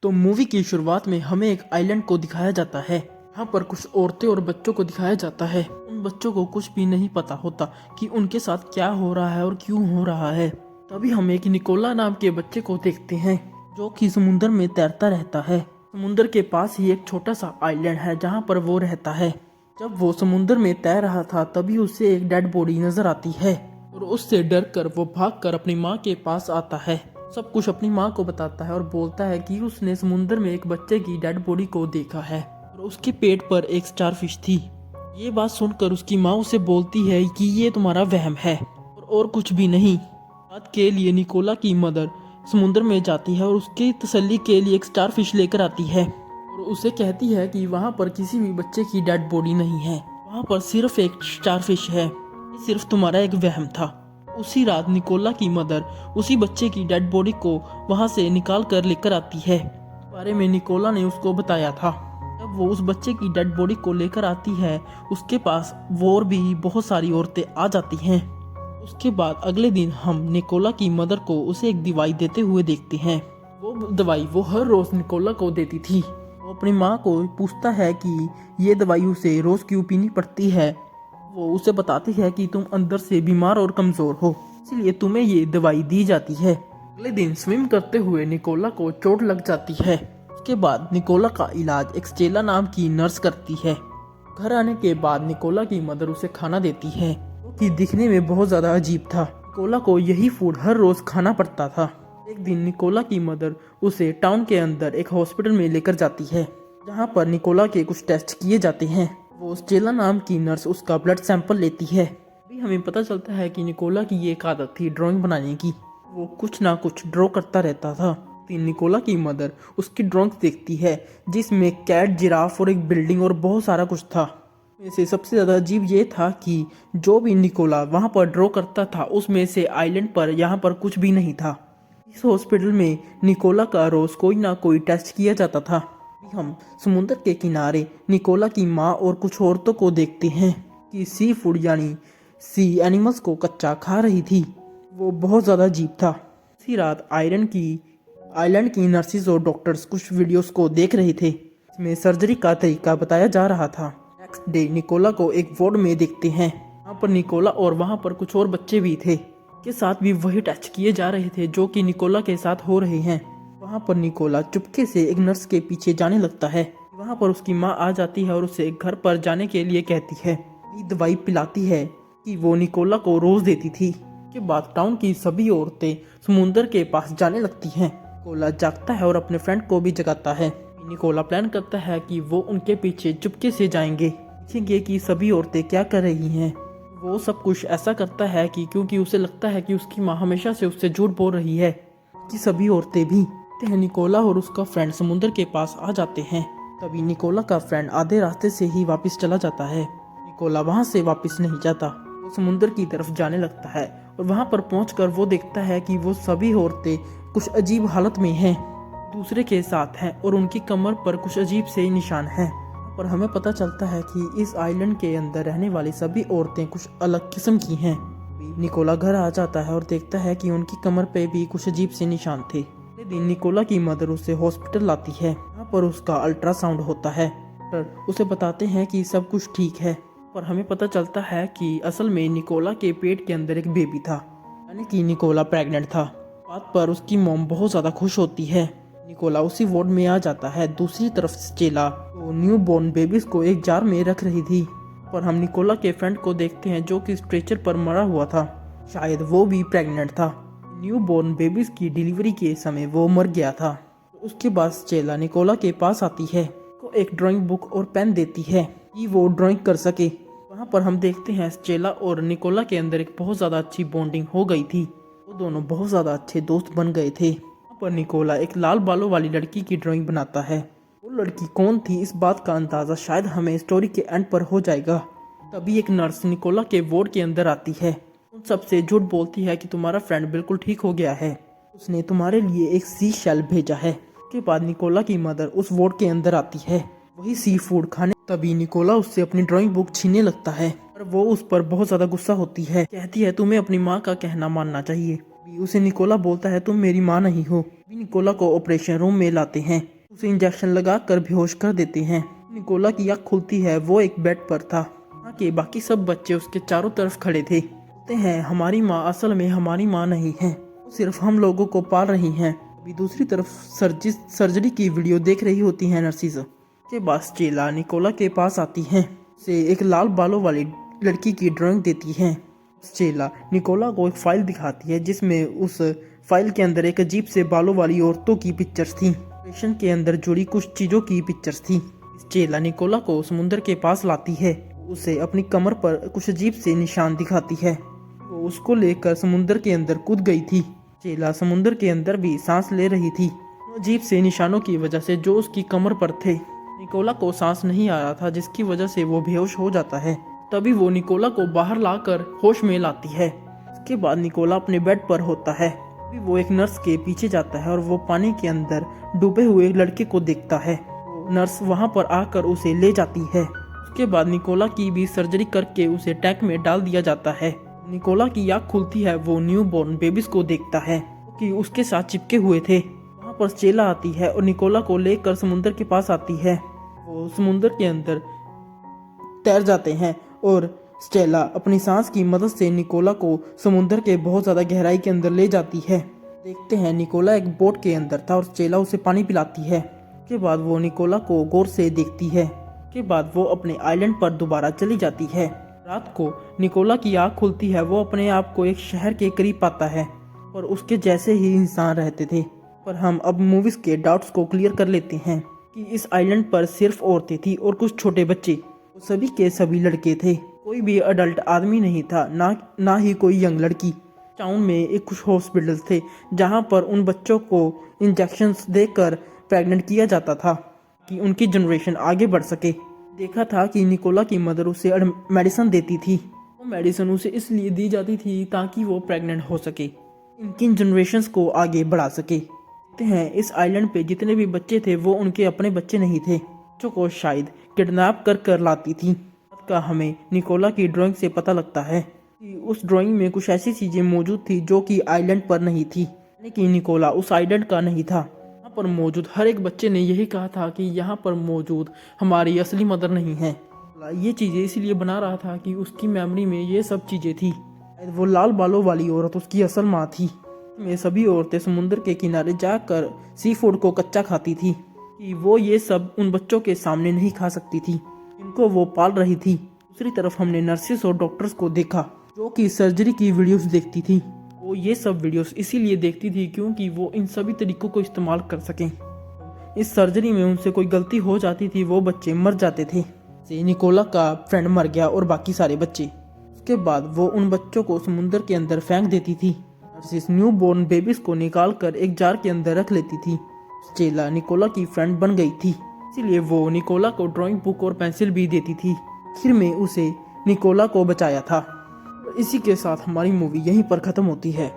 तो मूवी की शुरुआत में हमें एक आइलैंड को दिखाया जाता है। यहाँ पर कुछ औरतें और बच्चों को दिखाया जाता है। उन बच्चों को कुछ भी नहीं पता होता कि उनके साथ क्या हो रहा है और क्यों हो रहा है। तभी हम एक निकोला नाम के बच्चे को देखते हैं जो कि समुद्र में तैरता रहता है। समुद्र के पास ही एक छोटा सा आइलैंड है जहाँ पर वो रहता है। जब वो समुद्र में तैर रहा था तभी उसे एक डेड बॉडी नजर आती है और उससे डर कर वो भागकर अपनी माँ के पास आता है। सब कुछ अपनी माँ को बताता है और बोलता है कि उसने समुद्र में एक बच्चे की डेड बॉडी को देखा है और उसके पेट पर एक स्टारफिश थी। ये बात सुनकर उसकी माँ उसे बोलती है कि ये तुम्हारा वहम है और कुछ भी नहीं। रात के लिए निकोला की मदर समुद्र में जाती है और उसकी तसल्ली के लिए एक स्टारफिश लेकर आती है और उसे कहती है कि वहाँ पर किसी भी बच्चे की डेड बॉडी नहीं है, वहाँ पर सिर्फ एक स्टारफिश है, ये सिर्फ तुम्हारा एक वहम था। उसी रात निकोला की मदर उसी बच्चे की डेड बॉडी को वहाँ से निकाल कर लेकर आती है। इस बारे में निकोला ने उसको बताया था। जब वो उस बच्चे की डेड बॉडी को लेकर आती है उसके पास और भी बहुत सारी औरतें आ जाती हैं। उसके बाद अगले दिन हम निकोला की मदर को उसे एक दवाई देते हुए देखते हैं। वो दवाई वो हर रोज निकोला को देती थी। वो अपनी माँ को पूछता है कि ये दवाई उसे रोज क्यों पीनी पड़ती है। वो उसे बताती है कि तुम अंदर से बीमार और कमजोर हो, इसलिए तुम्हें ये दवाई दी जाती है। अगले दिन स्विम करते हुए निकोला को चोट लग जाती है। उसके बाद निकोला का इलाज एक स्टेला नाम की नर्स करती है। घर आने के बाद निकोला की मदर उसे खाना देती है कि दिखने में बहुत ज्यादा अजीब था। निकोला को यही फूड हर रोज खाना पड़ता था। एक दिन निकोला की मदर उसे टाउन के अंदर एक हॉस्पिटल में लेकर जाती है जहाँ पर निकोला के कुछ टेस्ट किए जाते हैं। वो स्टेला नाम की नर्स उसका ब्लड सैंपल लेती है। अभी हमें पता चलता है कि निकोला की ये एक आदत थी ड्राइंग बनाने की। वो कुछ ना कुछ ड्रॉ करता रहता था। निकोला की मदर उसकी ड्राइंग देखती है जिसमें कैट, जिराफ और एक बिल्डिंग और बहुत सारा कुछ था। वैसे सबसे ज़्यादा अजीब ये था कि जो भी निकोला वहाँ पर ड्रॉ करता था उसमें से आइलैंड पर यहाँ पर कुछ भी नहीं था। इस हॉस्पिटल में निकोला का रोज कोई ना कोई टेस्ट किया जाता था। हम समुद्र के किनारे निकोला की माँ और कुछ औरतों को देखते हैं कि सी फूड यानी सी एनिमल्स को कच्चा खा रही थी। वो बहुत ज़्यादा अजीब था। इसी रात आइलैंड की नर्सिस और डॉक्टर्स कुछ वीडियोस को देख रहे थे। इसमें सर्जरी का तरीका बताया जा रहा था। नेक्स्ट डे निकोला को एक वार्ड में देखते हैं। वहाँ पर निकोला और वहाँ पर कुछ और बच्चे भी थे के साथ भी वही टेस्ट किए जा रहे थे जो कि निकोला के साथ हो रहे हैं। वहाँ पर निकोला चुपके से एक नर्स के पीछे जाने लगता है। वहाँ पर उसकी माँ आ जाती है और उसे घर पर जाने के लिए कहती है। दवाई पिलाती है कि वो निकोला को रोज देती थी। के बाद टाउन की सभी औरतें समुद्र के पास जाने लगती हैं। निकोला जागता है और अपने फ्रेंड को भी जगाता है। निकोला प्लान करता है कि वो उनके पीछे चुपके से जाएंगे, देखेंगे कि सभी औरतें क्या कर रही हैं। वो सब कुछ ऐसा करता है कि क्योंकि उसे लगता है कि उसकी माँ हमेशा से उससे झूठ बोल रही है। कि सभी औरतें भी निकोला और उसका फ्रेंड समुद्र के पास आ जाते हैं। तभी निकोला का फ्रेंड आधे रास्ते से ही वापस चला जाता है। निकोला वहां से वापस नहीं जाता, वो समुद्र की तरफ जाने लगता है और वहां पर पहुंचकर वो देखता है कि वो सभी औरतें कुछ अजीब हालत में हैं, दूसरे के साथ हैं और उनकी कमर पर कुछ अजीब से निशान हैं। पर हमें पता चलता है कि इस आइलैंड के अंदर रहने वाली सभी औरतें कुछ अलग किस्म की हैं। निकोला घर आ जाता है और देखता है कि उनकी कमर पे भी कुछ अजीब से निशान थे। अगले दिन निकोला की मदर उसे हॉस्पिटल लाती है। यहाँ पर उसका अल्ट्रासाउंड होता है। उसे बताते हैं कि सब कुछ ठीक है, पर हमें पता चलता है कि असल में निकोला के पेट के अंदर एक बेबी था, यानी कि निकोला प्रेग्नेंट था। बात पर उसकी मॉम बहुत ज़्यादा खुश होती है। निकोला उसी वार्ड में आ जाता है। दूसरी तरफ स्टेला तो न्यू बॉर्न बेबीज को एक जार में रख रही थी। पर हम निकोला के फ्रेंड को देखते हैं जो कि स्ट्रेचर पर मरा हुआ था। शायद वो भी प्रेग्नेंट था। न्यू बॉर्न बेबीज की डिलीवरी के समय वो मर गया था। उसके बाद स्टेला निकोला के पास आती है, को एक ड्राइंग बुक और पेन देती है कि वो ड्राइंग कर सके। वहाँ पर हम देखते हैं स्टेला और निकोला के अंदर एक बहुत ज़्यादा अच्छी बॉन्डिंग हो गई थी। वो दोनों बहुत ज़्यादा अच्छे दोस्त बन गए थे। वहाँ पर निकोला एक लाल बालों वाली लड़की की ड्राइंग बनाता है। वो लड़की कौन थी इस बात का अंदाज़ा शायद हमें स्टोरी के एंड पर हो जाएगा। तभी एक नर्स निकोला के वार्ड के अंदर आती है। उन सबसे झूठ बोलती है कि तुम्हारा फ्रेंड बिल्कुल ठीक हो गया है, उसने तुम्हारे लिए एक सी शेल भेजा है। उसके बाद निकोला की मदर उस वार्ड के अंदर आती है वही सी फूड खाने। तभी निकोला उससे अपनी ड्राइंग बुक छीनने लगता है और वो उस पर बहुत ज्यादा गुस्सा होती है। कहती है तुम्हें अपनी माँ का कहना मानना चाहिए। उसे निकोला बोलता है तुम मेरी माँ नहीं हो। निकोला को ऑपरेशन रूम में लाते हैं। उसे इंजेक्शन लगाकर बेहोश कर देते हैं। निकोला की आँख खुलती है, वो एक बेड पर था। वहाँ के बाकी सब बच्चे उसके चारों तरफ खड़े थे। कहते हैं हमारी माँ असल में हमारी माँ नहीं है, वो सिर्फ हम लोगों को पाल रही हैं। अभी दूसरी तरफ सर्जरी की वीडियो देख रही होती हैं नर्सिस। के बाद स्टेला निकोला के पास आती है, उसे एक लाल बालों वाली लड़की की ड्राइंग देती है। स्टेला निकोला को एक फाइल दिखाती है जिसमें उस फाइल के अंदर एक अजीब से बालों वाली औरतों की पिक्चर्स थी। पेशेंट के अंदर जुड़ी कुछ चीजों की पिक्चर्स थी। स्टेला निकोला को समुद्र के पास लाती है, उसे अपनी कमर पर कुछ अजीब से निशान दिखाती है। वो उसको लेकर समुद्र के अंदर कूद गई थी। स्टेला समुद्र के अंदर भी सांस ले रही थी, अजीब से निशानों की वजह से जो उसकी कमर पर थे। निकोला को सांस नहीं आ रहा था, जिसकी वजह से वो बेहोश हो जाता है। तभी वो निकोला को बाहर लाकर होश में लाती है। इसके बाद निकोला अपने बेड पर होता है। तभी वो एक नर्स के पीछे जाता है और वो पानी के अंदर डूबे हुए लड़के को देखता है। नर्स वहां पर आकर उसे ले जाती है। उसके बाद निकोला की भी सर्जरी करके उसे टैंक में डाल दिया जाता है। निकोला की आँख खुलती है, वो न्यू बॉर्न बेबीज को देखता है कि उसके साथ चिपके हुए थे। वहाँ पर स्टेला आती है और निकोला को लेकर समुद्र के पास आती है। वो समुद्र के अंदर तैर जाते हैं और स्टेला अपनी सांस की मदद से निकोला को समुद्र के बहुत ज़्यादा गहराई के अंदर ले जाती है। देखते हैं निकोला एक बोट के अंदर था और स्टेला उसे पानी पिलाती है। के बाद वो निकोला को गौर से देखती है। के बाद वो अपने आइलैंड पर दोबारा चली जाती है। रात को निकोला की आँख खुलती है, वो अपने आप को एक शहर के करीब पाता है और उसके जैसे ही इंसान रहते थे। पर हम अब मूवीज के डाउट्स को क्लियर कर लेते हैं कि इस आइलैंड पर सिर्फ औरतें थी और कुछ छोटे बच्चे। वो सभी के सभी लड़के थे, कोई भी अडल्ट आदमी नहीं था, ना ही कोई यंग लड़की। टाउन में एक कुछ हॉस्पिटल थे जहाँ पर उन बच्चों को इंजेक्शंस देकर प्रेग्नेंट किया जाता था कि उनकी जनरेशन आगे बढ़ सके। देखा था कि निकोला की मदर उसे मेडिसिन देती थी। वो मेडिसिन उसे इसलिए दी जाती थी ताकि वो प्रेग्नेंट हो सके, इनकी जनरेशंस को आगे बढ़ा सके। देखते हैं इस आइलैंड पे जितने भी बच्चे थे वो उनके अपने बच्चे नहीं थे, बच्चों को शायद किडनैप कर लाती थी। बात का हमें निकोला की ड्राइंग से पता लगता है कि उस ड्राइंग में कुछ ऐसी चीजें मौजूद थी जो कि आइलैंड पर नहीं थी, लेकिन निकोला उस आइलैंड का नहीं था। यहाँ पर मौजूद हर एक बच्चे ने यही कहा था कि यहाँ पर मौजूद हमारी असली मदर नहीं है। ये चीजें इसलिए बना रहा था कि उसकी मेमोरी में ये सब चीजें थी। वो लाल बालों वाली औरत उसकी असल माँ थी। में सभी औरतें समुद्र के किनारे जाकर सी फूड को कच्चा खाती थी कि वो ये सब उन बच्चों के सामने नहीं खा सकती थी, इनको वो पाल रही थी। दूसरी तरफ हमने नर्सेस और डॉक्टर्स को देखा जो कि सर्जरी की वीडियोस देखती थी। वो ये सब वीडियोस इसीलिए देखती थी क्योंकि वो इन सभी तरीकों को इस्तेमाल कर सकें। इस सर्जरी में उनसे कोई गलती हो जाती थी, वो बच्चे मर जाते थे। निकोला का फ्रेंड मर गया और बाकी सारे बच्चे। उसके बाद वो उन बच्चों को समुद्र के अंदर फेंक देती थी। नर्सिस न्यू बोर्न बेबीज को निकालकर एक जार के अंदर रख लेती थी। स्टेला निकोला की फ्रेंड बन गई थी, इसीलिए वो निकोला को ड्राइंग बुक और पेंसिल भी देती थी। आखिर में उसे निकोला को बचाया था। इसी के साथ हमारी मूवी यहीं पर ख़त्म होती है।